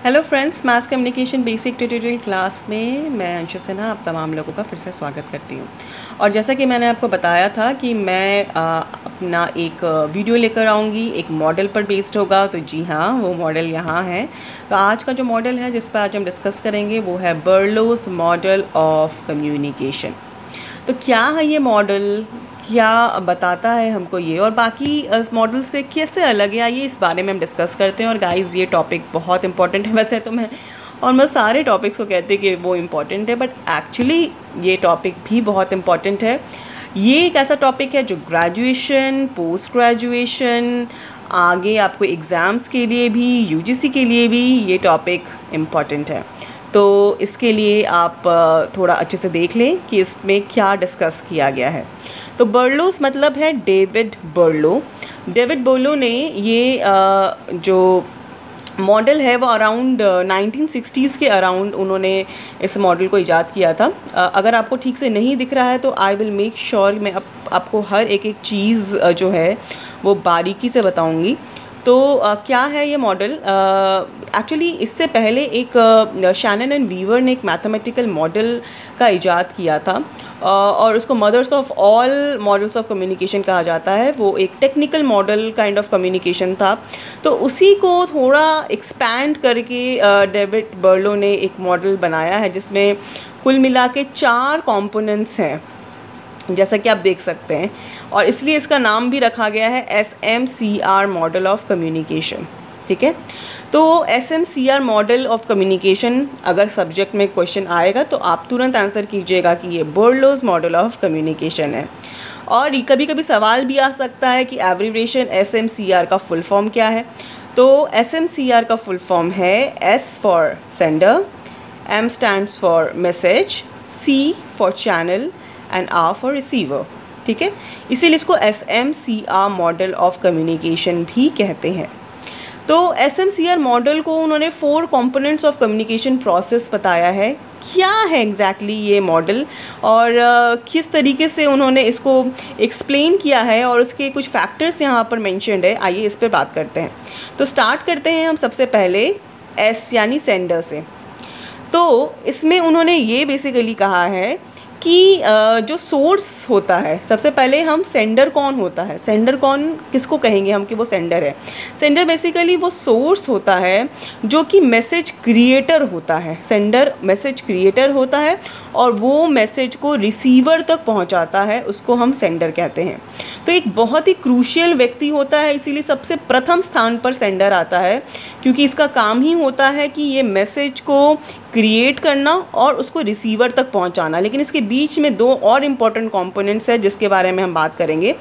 Hello friends, mass communication basic tutorial class में मैं अंशु सिन्हा आप तमाम लोगों का फिर से स्वागत करती हूँ। और जैसा कि मैंने आपको बताया था कि मैं अपना एक वीडियो लेकर आऊँगी, एक मॉडल पर बेस्ड होगा। तो जी हाँ, वो मॉडल यहाँ है। तो आज का जो मॉडल है जिस पर आज हम डिस्कस करेंगे वो है बर्लोस मॉडल ऑफ कम्युनिकेशन। तो क्या है ये मॉडल, क्या बताता है हमको ये, और बाकी मॉडल से कैसे अलग है, आइए इस बारे में हम डिस्कस करते हैं। और गाइस, ये टॉपिक बहुत इंपॉर्टेंट है। वैसे तो मैं ऑलमोस्ट सारे टॉपिक्स को कहते हैं कि वो इम्पॉर्टेंट है, बट एक्चुअली ये टॉपिक भी बहुत इम्पॉर्टेंट है। ये एक ऐसा टॉपिक है जो ग्रेजुएशन, पोस्ट ग्रेजुएशन, आगे आपको एग्ज़ाम्स के लिए भी, यूजीसी के लिए भी ये टॉपिक इम्पॉर्टेंट है। तो इसके लिए आप थोड़ा अच्छे से देख लें कि इसमें क्या डिस्कस किया गया है। तो बर्लोस मतलब है डेविड बर्लो। डेविड बर्लो ने ये जो मॉडल है वो अराउंड 1960s के अराउंड उन्होंने इस मॉडल को इजाद किया था। अगर आपको ठीक से नहीं दिख रहा है तो आई विल मेक श्योर मैं आपको हर एक चीज़ जो है वो बारीकी से बताऊंगी। तो क्या है ये मॉडल? एक्चुअली इससे पहले एक शैनन एंड वीवर ने एक मैथमेटिकल मॉडल का इजाद किया था और उसको mothers of all models of communication कहा जाता है। वो एक technical model kind of communication था। तो उसी को थोड़ा एक्सपैंड करके डेविड बर्लो ने एक मॉडल बनाया है जिसमें कुल मिला के 4 कॉम्पोनेंट्स हैं, जैसा कि आप देख सकते हैं। और इसलिए इसका नाम भी रखा गया है SMCR मॉडल ऑफ कम्युनिकेशन। ठीक है, तो SMCR मॉडल ऑफ कम्युनिकेशन अगर सब्जेक्ट में क्वेश्चन आएगा तो आप तुरंत आंसर कीजिएगा कि ये बर्लोस मॉडल ऑफ कम्युनिकेशन है। और कभी कभी सवाल भी आ सकता है कि एब्रिविएशन SMCR का फुल फॉर्म क्या है। तो SMCR का फुल फॉर्म है S for sender, M stands for message, C for channel and R for receiver. ठीक है, इसीलिए इसको SMCR मॉडल ऑफ कम्युनिकेशन भी कहते हैं। तो SMCR मॉडल को उन्होंने 4 कंपोनेंट्स ऑफ कम्युनिकेशन प्रोसेस बताया है। क्या है एग्जैक्टली ये मॉडल और किस तरीके से उन्होंने इसको एक्सप्लेन किया है और उसके कुछ फैक्टर्स यहाँ पर मेंशन्ड है, आइए इस पर बात करते हैं। तो स्टार्ट करते हैं हम सबसे पहले S यानी सेंडर से। तो इसमें उन्होंने ये बेसिकली कहा है कि जो सोर्स होता है, सबसे पहले हम सेंडर कौन होता है, सेंडर कौन किसको कहेंगे हम कि वो सेंडर है। सेंडर बेसिकली वो सोर्स होता है जो कि मैसेज क्रिएटर होता है। सेंडर मैसेज क्रिएटर होता है और वो मैसेज को रिसीवर तक पहुंचाता है, उसको हम सेंडर कहते हैं। तो एक बहुत ही क्रूशियल व्यक्ति होता है, इसीलिए सबसे प्रथम स्थान पर सेंडर आता है, क्योंकि इसका काम ही होता है कि ये मैसेज को क्रिएट करना और उसको रिसीवर तक पहुंचाना। लेकिन इसके बीच में 2 और इम्पॉर्टेंट कंपोनेंट्स है जिसके बारे में हम बात करेंगे।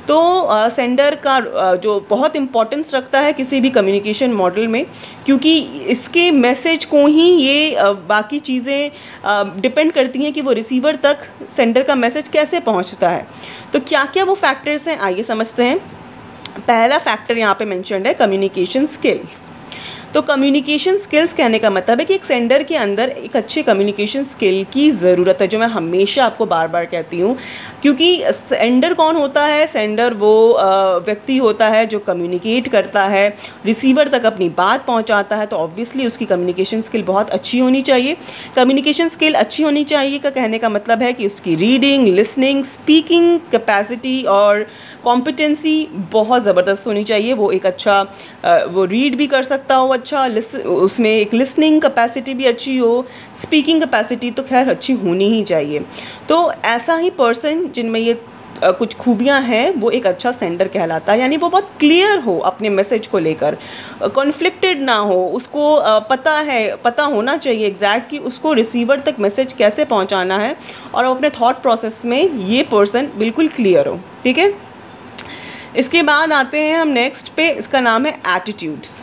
तो सेंडर का जो बहुत इम्पोर्टेंस रखता है किसी भी कम्युनिकेशन मॉडल में, क्योंकि इसके मैसेज को ही ये बाकी चीज़ें डिपेंड करती हैं कि वो रिसीवर तक सेंडर का मैसेज कैसे पहुंचता है। तो क्या क्या वो फैक्टर्स हैं, आइए समझते हैं। पहला फैक्टर यहाँ पे मेंशन्ड है कम्युनिकेशन स्किल्स। तो कम्युनिकेशन स्किल्स कहने का मतलब है कि एक सेंडर के अंदर एक अच्छे कम्युनिकेशन स्किल की ज़रूरत है, जो मैं हमेशा आपको बार बार कहती हूँ। क्योंकि सेंडर कौन होता है? सेंडर वो व्यक्ति होता है जो कम्युनिकेट करता है, रिसीवर तक अपनी बात पहुँचाता है। तो ऑब्वियसली उसकी कम्युनिकेशन स्किल बहुत अच्छी होनी चाहिए। कम्युनिकेशन स्किल अच्छी होनी चाहिए का कहने का मतलब है कि उसकी रीडिंग, लिसनिंग, स्पीकिंग कैपेसिटी और कॉम्पिटेंसी बहुत ज़बरदस्त होनी चाहिए। वो एक अच्छा वो रीड भी कर सकता हो, अच्छा उसमें एक लिसनिंग कैपेसिटी भी अच्छी हो, स्पीकिंग कैपेसिटी तो खैर अच्छी होनी ही चाहिए। तो ऐसा ही पर्सन जिनमें ये कुछ खूबियां हैं वो एक अच्छा सेंडर कहलाता है। यानी वो बहुत क्लियर हो अपने मैसेज को लेकर, कॉन्फ्लिक्टेड ना हो, उसको पता होना चाहिए एग्जैक्ट कि उसको रिसीवर तक मैसेज कैसे पहुंचाना है और अपने थॉट प्रोसेस में ये पर्सन बिल्कुल क्लियर हो। ठीक है, इसके बाद आते हैं हम नेक्स्ट पे, इसका नाम है एटीट्यूड्स।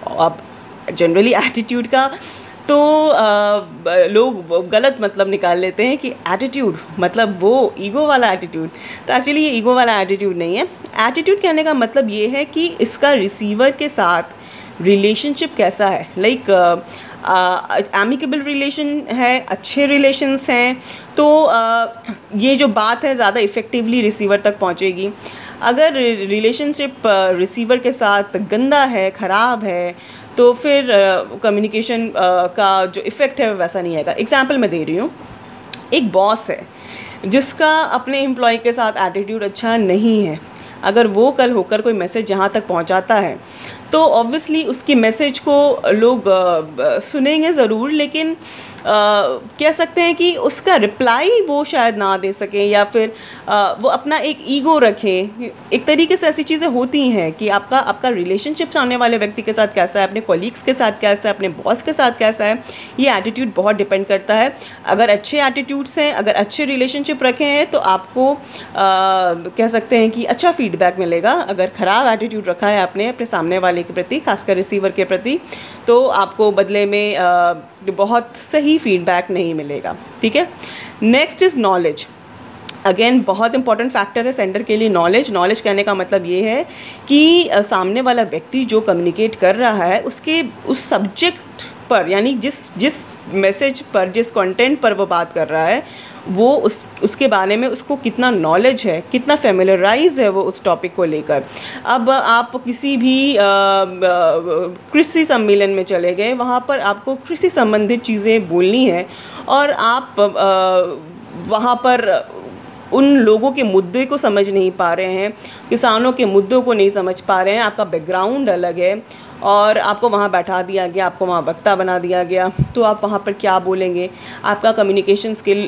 अब जनरली एटीट्यूड का तो लोग गलत मतलब निकाल लेते हैं कि एटीट्यूड मतलब वो ईगो वाला एटीट्यूड। तो एक्चुअली ये ईगो वाला एटीट्यूड नहीं है। एटीट्यूड कहने का मतलब ये है कि इसका रिसीवर के साथ रिलेशनशिप कैसा है, लाइक एमिकेबल रिलेशन है, अच्छे रिलेशंस हैं, तो ये जो बात है ज़्यादा इफ़ेक्टिवली रिसीवर तक पहुंचेगी। अगर रिलेशनशिप रिसीवर के साथ गंदा है, ख़राब है, तो फिर कम्युनिकेशन का जो इफ़ेक्ट है वैसा नहीं आएगा। एग्जाम्पल मैं दे रही हूँ, एक बॉस है जिसका अपने एम्प्लॉय के साथ एटीट्यूड अच्छा नहीं है, अगर वो कल होकर कोई मैसेज यहाँ तक पहुँचाता है तो ऑब्वियसली उसकी मैसेज को लोग सुनेंगे ज़रूर, लेकिन कह सकते हैं कि उसका रिप्लाई वो शायद ना दे सकें, या फिर वो अपना एक ईगो रखें। एक तरीके से ऐसी चीज़ें होती हैं कि आपका रिलेशनशिप सामने वाले व्यक्ति के साथ कैसा है, अपने कॉलीग्स के साथ कैसा है, अपने बॉस के साथ कैसा है, ये एटीट्यूड बहुत डिपेंड करता है। अगर अच्छे एटीट्यूड्स हैं, अगर अच्छे रिलेशनशिप रखे हैं तो आपको कह सकते हैं कि अच्छा फीडबैक मिलेगा। अगर ख़राब एटीट्यूड रखा है आपने अपने सामने वाले के प्रति, खासकर रिसीवर के प्रति, तो आपको बदले में बहुत सही फीडबैक नहीं मिलेगा। ठीक है, नेक्स्ट इज़ नॉलेज। अगेन बहुत इंपॉर्टेंट फैक्टर है सेंडर के लिए नॉलेज। नॉलेज कहने का मतलब ये है कि सामने वाला व्यक्ति जो कम्युनिकेट कर रहा है उसके उस सब्जेक्ट पर, यानी जिस मैसेज पर, जिस कंटेंट पर वो बात कर रहा है, वो उसके बारे में उसको कितना नॉलेज है, कितना फेमिलराइज है वो उस टॉपिक को लेकर। अब आप किसी भी कृषि सम्मेलन में चले गए, वहाँ पर आपको कृषि संबंधित चीज़ें बोलनी है और आप वहाँ पर उन लोगों के मुद्दे को समझ नहीं पा रहे हैं, किसानों के मुद्दों को नहीं समझ पा रहे हैं, आपका बैकग्राउंड अलग है और आपको वहाँ बैठा दिया गया, आपको वहाँ वक्ता बना दिया गया, तो आप वहाँ पर क्या बोलेंगे? आपका कम्युनिकेशन स्किल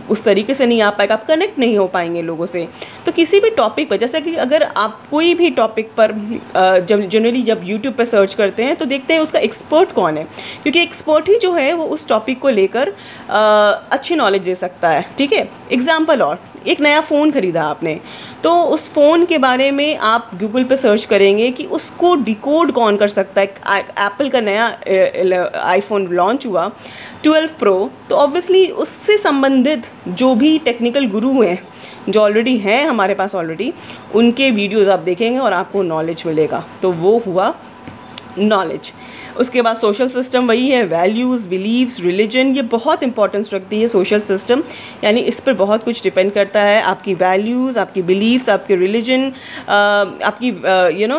उस तरीके से नहीं आ पाएगा, आप कनेक्ट नहीं हो पाएंगे लोगों से। तो किसी भी टॉपिक पर, जैसे कि अगर आप कोई भी टॉपिक पर जब जनरली जब यूट्यूब पर सर्च करते हैं तो देखते हैं उसका एक्सपर्ट कौन है, क्योंकि एक्सपर्ट ही जो है वो उस टॉपिक को लेकर अच्छी नॉलेज दे सकता है। ठीक है, एग्जाम्पल और एक नया फ़ोन ख़रीदा आपने, तो उस फ़ोन के बारे में आप गूगल पे सर्च करेंगे कि उसको डिकोड कौन कर सकता है। एप्पल का नया आईफोन लॉन्च हुआ 12 प्रो, तो ऑब्वियसली उससे संबंधित जो भी टेक्निकल गुरु हैं, जो ऑलरेडी हैं हमारे पास ऑलरेडी, उनके वीडियोज़ आप देखेंगे और आपको नॉलेज मिलेगा। तो वो हुआ नॉलेज। उसके बाद सोशल सिस्टम वही है, वैल्यूज़, बिलीव्स, रिलीजन, ये बहुत इंपॉर्टेंस रखती है सोशल सिस्टम, यानी इस पर बहुत कुछ डिपेंड करता है। आपकी वैल्यूज़, आपकी बिलीव्स, आपके रिलीजन, आपकी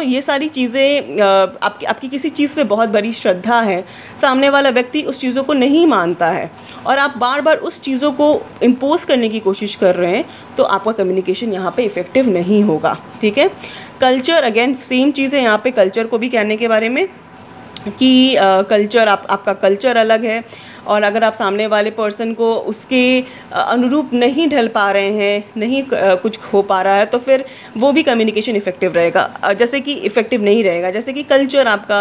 ये सारी चीज़ें, आपकी किसी चीज़ पे बहुत बड़ी श्रद्धा है, सामने वाला व्यक्ति उस चीज़ों को नहीं मानता है और आप बार बार उस चीज़ों को इम्पोज करने की कोशिश कर रहे हैं, तो आपका कम्युनिकेशन यहाँ पे इफ़ेक्टिव नहीं होगा। ठीक है, कल्चर, अगेन सेम चीज़ है यहाँ पे कल्चर को भी कहने के बारे में कि कल्चर, आपका कल्चर अलग है और अगर आप सामने वाले पर्सन को उसके अनुरूप नहीं ढल पा रहे हैं, नहीं कुछ हो पा रहा है, तो फिर वो भी कम्युनिकेशन इफ़ेक्टिव रहेगा, जैसे कि इफ़ेक्टिव नहीं रहेगा। जैसे कि कल्चर आपका,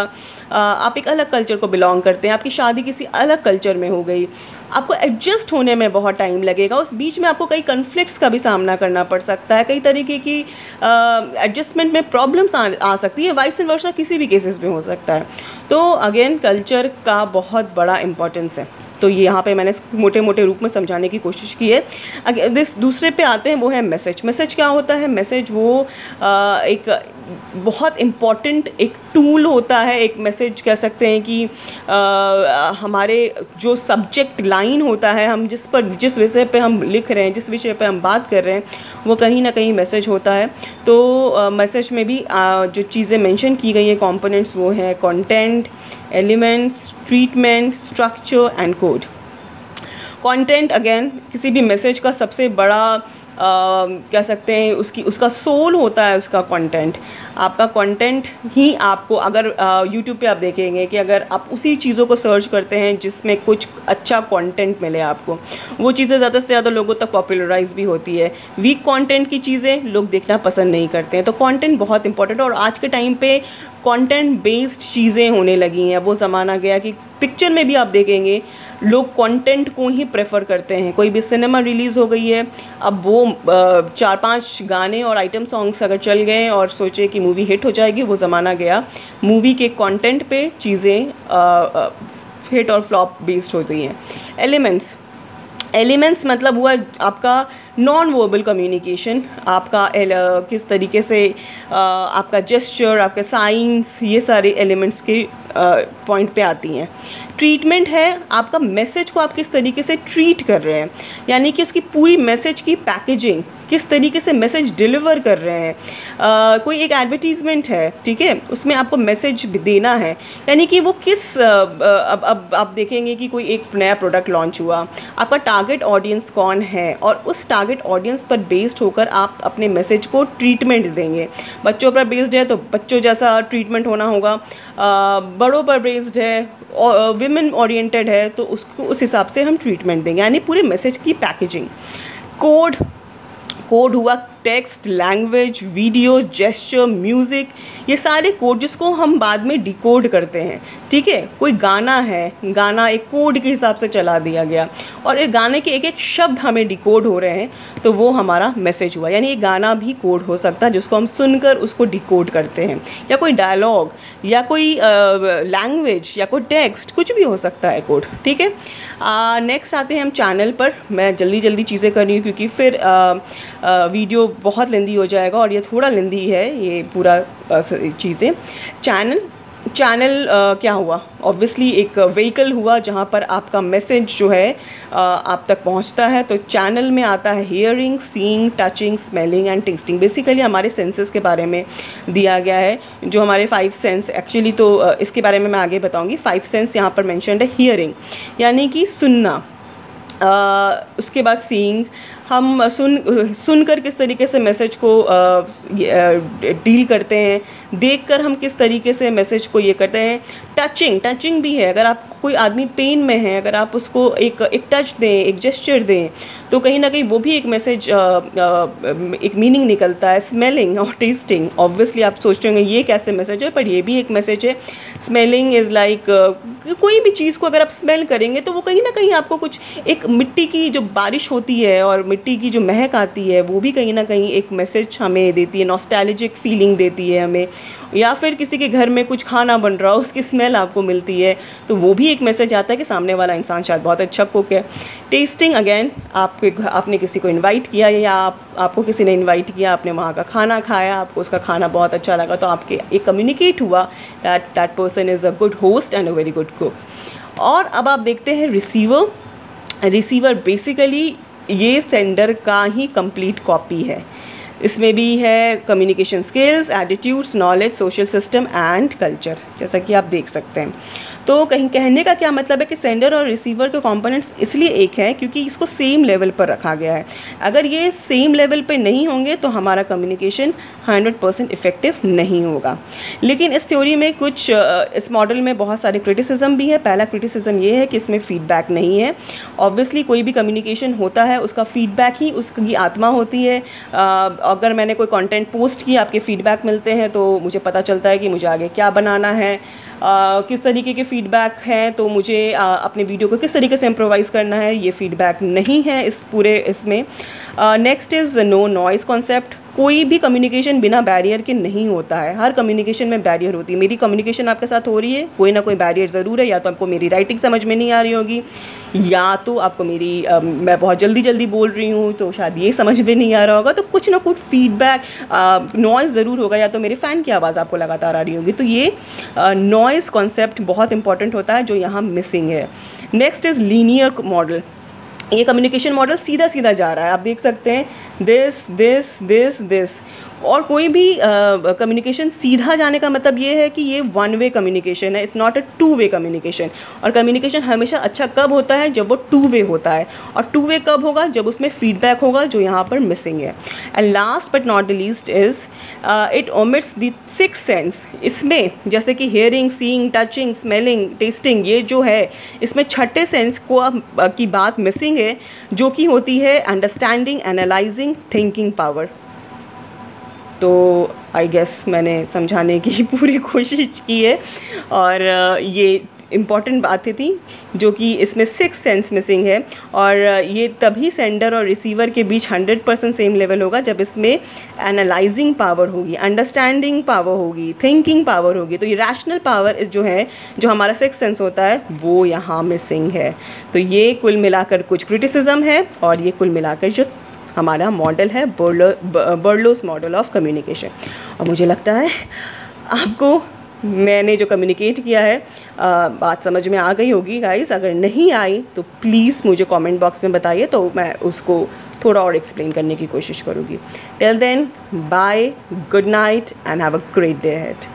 आप एक अलग कल्चर को बिलोंग करते हैं, आपकी शादी किसी अलग कल्चर में हो गई, आपको एडजस्ट होने में बहुत टाइम लगेगा, उस बीच में आपको कई कन्फ्लिक्ट्स का भी सामना करना पड़ सकता है, कई तरीके की एडजस्टमेंट में प्रॉब्लम्स आ सकती है, वाइस एंड वर्सा किसी भी केसेस में हो सकता है। तो अगेन कल्चर का बहुत बड़ा इम्पोर्टेंस है। तो ये यहाँ पे मैंने मोटे मोटे रूप में समझाने की कोशिश की है। अगर दूसरे पे आते हैं, वो है मैसेज। मैसेज क्या होता है? मैसेज वो एक बहुत इम्पॉर्टेंट एक टूल होता है। एक मैसेज कह सकते हैं कि हमारे जो सब्जेक्ट लाइन होता है, हम जिस विषय पे हम लिख रहे हैं, जिस विषय पे हम बात कर रहे हैं, वो कहीं ना कहीं मैसेज होता है। तो मैसेज में भी जो चीज़ें मेंशन की गई हैं कंपोनेंट्स, वो हैं content, elements, treatment, structure and code. Content again किसी भी मैसेज का सबसे बड़ा कह सकते हैं उसका सोल होता है उसका कंटेंट। आपका कंटेंट ही आपको, अगर यूट्यूब पे आप देखेंगे कि अगर आप उसी चीज़ों को सर्च करते हैं जिसमें कुछ अच्छा कंटेंट मिले आपको, वो चीज़ें ज़्यादा से ज़्यादा लोगों तक पॉपुलराइज भी होती है। वीक कंटेंट की चीज़ें लोग देखना पसंद नहीं करते हैं। तो कंटेंट बहुत इंपॉर्टेंट, और आज के टाइम पे कंटेंट बेस्ड चीज़ें होने लगी हैं। वो ज़माना गया कि पिक्चर में भी आप देखेंगे लोग कंटेंट को ही प्रेफर करते हैं। कोई भी सिनेमा रिलीज़ हो गई है, अब वो 4-5 गाने और आइटम सॉन्ग्स अगर चल गए और सोचे कि मूवी हिट हो जाएगी, वो ज़माना गया। मूवी के कंटेंट पे चीज़ें हिट और फ्लॉप बेस्ड होती हैं। एलिमेंट्स मतलब हुआ आपका नॉन वर्बल कम्युनिकेशन, आपका किस तरीके से आपका जेस्चर, आपके साइंस, ये सारे एलिमेंट्स के पॉइंट पे आती हैं। ट्रीटमेंट है आपका मैसेज को आप किस तरीके से ट्रीट कर रहे हैं, यानी कि उसकी पूरी मैसेज की पैकेजिंग, किस तरीके से मैसेज डिलीवर कर रहे हैं। कोई एक एडवर्टीज़मेंट है, ठीक है, उसमें आपको मैसेज देना है, यानी कि वो किस अब आप देखेंगे कि कोई एक नया प्रोडक्ट लॉन्च हुआ, आपका टारगेट ऑडियंस कौन है और उस टारगेट ऑडियंस पर बेस्ड होकर आप अपने मैसेज को ट्रीटमेंट देंगे। बच्चों पर बेस्ड है तो बच्चों जैसा ट्रीटमेंट होना होगा, बड़ों पर बेस्ड है, विमेन ओरिएंटेड है तो उसको उस हिसाब से हम ट्रीटमेंट देंगे, यानी पूरे मैसेज की पैकेजिंग। कोड हुआ text, language, video, gesture, music, ये सारे कोड जिसको हम बाद में डिकोड करते हैं, ठीक है। कोई गाना है, गाना एक कोड के हिसाब से चला दिया गया और एक गाने के एक एक शब्द हमें डिकोड हो रहे हैं तो वो हमारा मैसेज हुआ, यानी ये गाना भी कोड हो सकता है जिसको हम सुनकर उसको डिकोड करते हैं, या कोई डायलॉग या कोई लैंग्वेज या कोई टेक्स्ट, कुछ भी हो सकता है कोड, ठीक है। नेक्स्ट आते हैं हम चैनल पर। मैं जल्दी चीज़ें कर रही हूँ क्योंकि फिर वीडियो बहुत लेंदी हो जाएगा और ये थोड़ा लेंदी है ये पूरा चीज़ें। चैनल क्या हुआ, ऑब्वियसली एक व्हीकल हुआ जहाँ पर आपका मैसेज जो है आप तक पहुँचता है। तो चैनल में आता है hearing, seeing, touching, smelling and testing. Basically हमारे सेंसेस के बारे में दिया गया है, जो हमारे 5 सेंस एक्चुअली, तो इसके बारे में मैं आगे बताऊँगी। 5 सेंस यहाँ पर मैंशनड है। हियरिंग यानी कि सुनना, उसके बाद सीइंग, हम सुनकर किस तरीके से मैसेज को डील करते हैं, देखकर हम किस तरीके से मैसेज को ये करते हैं। टचिंग भी है, अगर आप कोई आदमी पेन में है, अगर आप उसको एक टच दें, एक जेस्चर दें तो कहीं ना कहीं वो भी एक मैसेज, एक मीनिंग निकलता है। स्मेलिंग और टेस्टिंग, ऑब्वियसली आप सोचते होंगे ये कैसे मैसेज है, पर ये भी एक मैसेज है। स्मेलिंग इज़ लाइक कोई भी चीज़ को अगर आप स्मेल करेंगे तो वो कहीं ना कहीं आपको कुछ, एक मिट्टी की जो बारिश होती है और मिट्टी की जो महक आती है वो भी कहीं ना कहीं एक मैसेज हमें देती है, नॉस्टैल्जिक फीलिंग देती है हमें। या फिर किसी के घर में कुछ खाना बन रहा हो, उसकी स्मेल आपको मिलती है तो वो भी एक मैसेज आता है कि सामने वाला इंसान शायद बहुत अच्छा कुक है। टेस्टिंग अगेन, आपने किसी को इनवाइट किया या आपको किसी ने इनवाइट किया, आपने वहाँ का खाना खाया, आपको उसका खाना बहुत अच्छा लगा तो आपके एक कम्युनिकेट हुआ that person is a good host and a very good cook. और अब आप देखते हैं रिसीवर बेसिकली ये सेंडर का ही कंप्लीट कॉपी है। इसमें भी है communication skills, attitudes, knowledge, social system and culture, जैसा कि आप देख सकते हैं। तो कहीं कहने का क्या मतलब है कि सेंडर और रिसीवर के कंपोनेंट्स इसलिए एक है क्योंकि इसको सेम लेवल पर रखा गया है। अगर ये सेम लेवल पे नहीं होंगे तो हमारा कम्युनिकेशन 100% इफ़ेक्टिव नहीं होगा। लेकिन इस थ्योरी में कुछ, इस मॉडल में बहुत सारे क्रिटिसिज्म भी है। पहला क्रिटिसिज्म ये है कि इसमें फीडबैक नहीं है। ऑब्वियसली कोई भी कम्युनिकेशन होता है उसका फीडबैक ही उसकी आत्मा होती है। अगर मैंने कोई कंटेंट पोस्ट किया, आपके फीडबैक मिलते हैं तो मुझे पता चलता है कि मुझे आगे क्या बनाना है। किस तरीके के फीडबैक हैं तो मुझे अपने वीडियो को किस तरीके से इम्प्रोवाइज़ करना है, ये फीडबैक नहीं है इस पूरे इसमें। Next is no noise concept. कोई भी कम्युनिकेशन बिना बैरियर के नहीं होता है, हर कम्युनिकेशन में बैरियर होती है। मेरी कम्युनिकेशन आपके साथ हो रही है, कोई ना कोई बैरियर ज़रूर है। या तो आपको मेरी राइटिंग समझ में नहीं आ रही होगी, या तो आपको मेरी मैं बहुत जल्दी बोल रही हूँ तो शायद ये समझ में नहीं आ रहा होगा। तो कुछ ना कुछ फीडबैक, नॉइज़ ज़रूर होगा, या तो मेरे फ़ैन की आवाज़ आपको लगातार आ रही होगी। तो ये नॉइज़ कॉन्सेप्ट बहुत इंपॉर्टेंट होता है जो यहाँ मिसिंग है। Next is linear model. ये कम्युनिकेशन मॉडल सीधा जा रहा है, आप देख सकते हैं दिस दिस दिस दिस। और कोई भी कम्युनिकेशन सीधा जाने का मतलब ये है कि ये 1 वे कम्युनिकेशन है, it's not a 2 way communication. और कम्युनिकेशन हमेशा अच्छा कब होता है, जब वो 2 वे होता है। और 2 वे कब होगा, जब उसमें फीडबैक होगा, जो यहाँ पर मिसिंग है। And last but not the least is it omits the 6 sense. इसमें जैसे कि hearing, seeing, touching, smelling, testing, ये जो है इसमें छठे सेंस को की बात मिसिंग है, जो कि होती है अंडरस्टैंडिंग, एनालाइजिंग, थिंकिंग पावर। तो आई गेस मैंने समझाने की पूरी कोशिश की है। और ये इम्पॉर्टेंट बातें थी जो कि इसमें 6 सेंस मिसिंग है। और ये तभी सेंडर और रिसीवर के बीच 100% सेम लेवल होगा जब इसमें एनालाइजिंग पावर होगी, अंडरस्टैंडिंग पावर होगी, थिंकिंग पावर होगी। तो ये रैशनल पावर जो है, जो हमारा 6 सेंस होता है, वो यहाँ मिसिंग है। तो ये कुल मिलाकर कुछ क्रिटिसिज्म है और ये कुल मिलाकर जो हमारा मॉडल है बर्लोस मॉडल ऑफ कम्युनिकेशन। और मुझे लगता है आपको मैंने जो कम्युनिकेट किया है बात समझ में आ गई होगी गाइस। अगर नहीं आई तो प्लीज़ मुझे कमेंट बॉक्स में बताइए, तो मैं उसको थोड़ा और एक्सप्लेन करने की कोशिश करूँगी। Till then bye, good night and have a great day ahead.